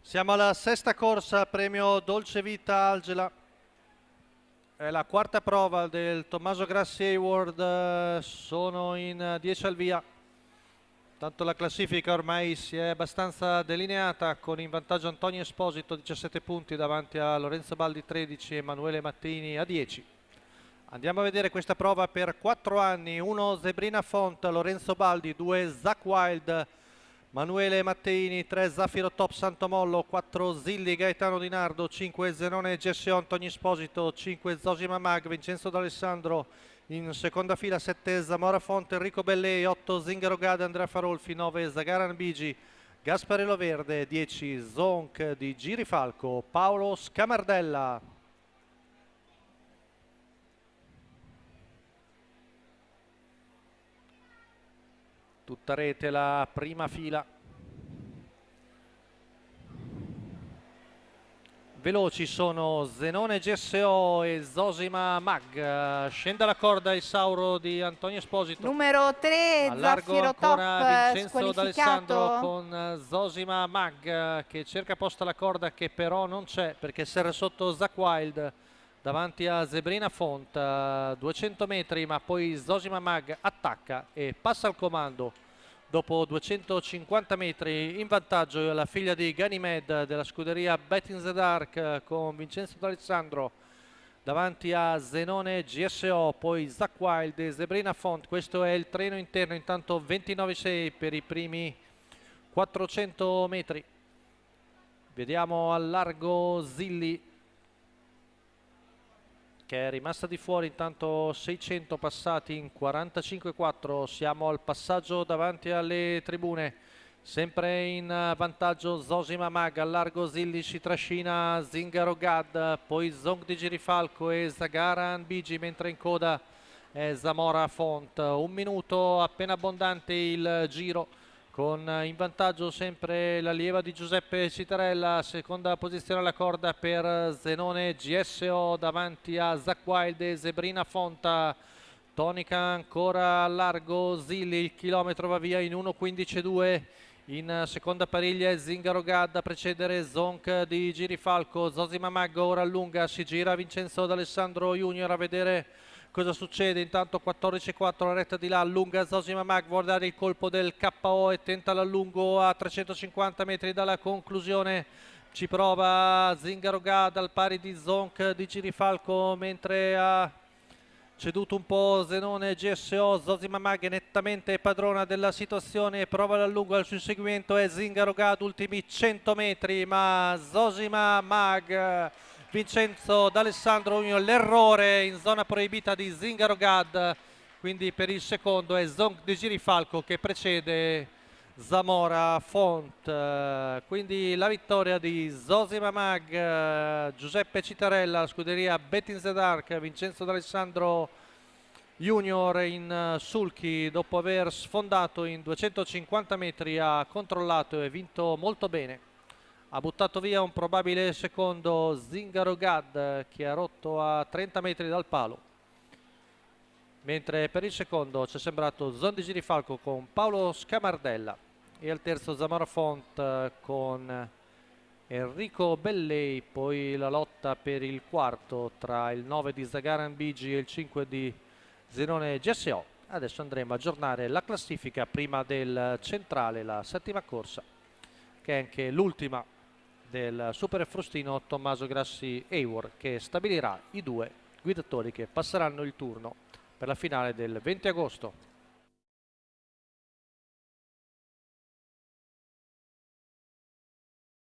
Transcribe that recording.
Siamo alla sesta corsa, premio Dolce Vita Algela. È la quarta prova del Tommaso Grassi Hayward, sono in 10 al via. Tanto la classifica ormai si è abbastanza delineata, con in vantaggio Antonio Esposito 17 punti davanti a Lorenzo Baldi 13 e Emanuele Mattini a 10. Andiamo a vedere questa prova per 4 anni, 1 Zebrina Font, Lorenzo Baldi, 2 Zach Wild, Manuele Matteini, 3 Zafiro Top Santomollo, 4 Zilli Gaetano Di Nardo, 5 Zenone Gessio Antonio Esposito, 5 Zosima Mag Vincenzo D'Alessandro, in seconda fila 7 Zamora Font Enrico Bellei, 8 Zingaro Gade Andrea Farolfi, 9 Zagaran Bigi Gasparello Verde, 10 Zonk di Girifalco Paolo Scamardella. Tutta rete la prima fila. Veloci sono Zenone GSO e Zosima Mag. Scende la corda il Sauro di Antonio Esposito. Numero 3, Zafiro Top, Vincenzo D'Alessandro con Zosima Mag che cerca posta la corda, che però non c'è perché serra sotto Zach Wild davanti a Zebrina Font, 200 metri, ma poi Zosima Mag attacca e passa al comando dopo 250 metri. In vantaggio la figlia di Ganymede della scuderia Bet in the Dark con Vincenzo D'Alessandro davanti a Zenone GSO, poi Zach Wild e Zebrina Font. Questo è il treno interno, intanto 29,6 per i primi 400 metri. Vediamo al largo Zilli che è rimasta di fuori, intanto 600 passati in 45,4. Siamo al passaggio davanti alle tribune, sempre in vantaggio Zosima Mag, al largo Zilli si trascina Zingaro Gad, poi Zong di Girifalco e Zagaran Bigi, mentre in coda è Zamora Font. Un minuto appena abbondante il giro, con in vantaggio sempre l'allieva di Giuseppe Citarella, seconda posizione alla corda per Zenone GSO davanti a Zach Wild e Zebrina Fonta. Tonica ancora a largo Zilli, il chilometro va via in 1,15,2. In seconda pariglia è Zingaro Gad a precedere Zonk di Girifalco. Zosima Maggo ora allunga, si gira Vincenzo D'Alessandro Junior a vedere cosa succede. Intanto 14,4 la retta di là, allunga Zosima Mag, vuole dare il colpo del KO e tenta l'allungo a 350 metri dalla conclusione. Ci prova Zingaro Gad al pari di Zonk di Girifalco, mentre ha ceduto un po' Zenone GSO. Zosima Mag è nettamente padrona della situazione, prova l'allungo, al suo inseguimento è Zingaro Gad, ultimi 100 metri, ma Zosima Mag, Vincenzo D'Alessandro Junior, l'errore in zona proibita di Zingaro Gad, quindi per il secondo è Zonk di Girifalco che precede Zamora Font. Quindi la vittoria di Zosima Mag, Giuseppe Citarella, scuderia Bet in the Dark, Vincenzo D'Alessandro Junior in sulchi, dopo aver sfondato in 250 metri ha controllato e vinto molto bene. Ha buttato via un probabile secondo Zingaro Gad che ha rotto a 30 metri dal palo, mentre per il secondo ci è sembrato Zon di Girifalco con Paolo Scamardella e al terzo Zamora Font con Enrico Bellei. Poi la lotta per il quarto tra il 9 di Zagaran Bigi e il 5 di Zenone GSO. Adesso andremo a aggiornare la classifica prima del centrale, la settima corsa, che è anche l'ultima del Super Frustino Tommaso Grassi Hayward, che stabilirà i due guidatori che passeranno il turno per la finale del 20 agosto.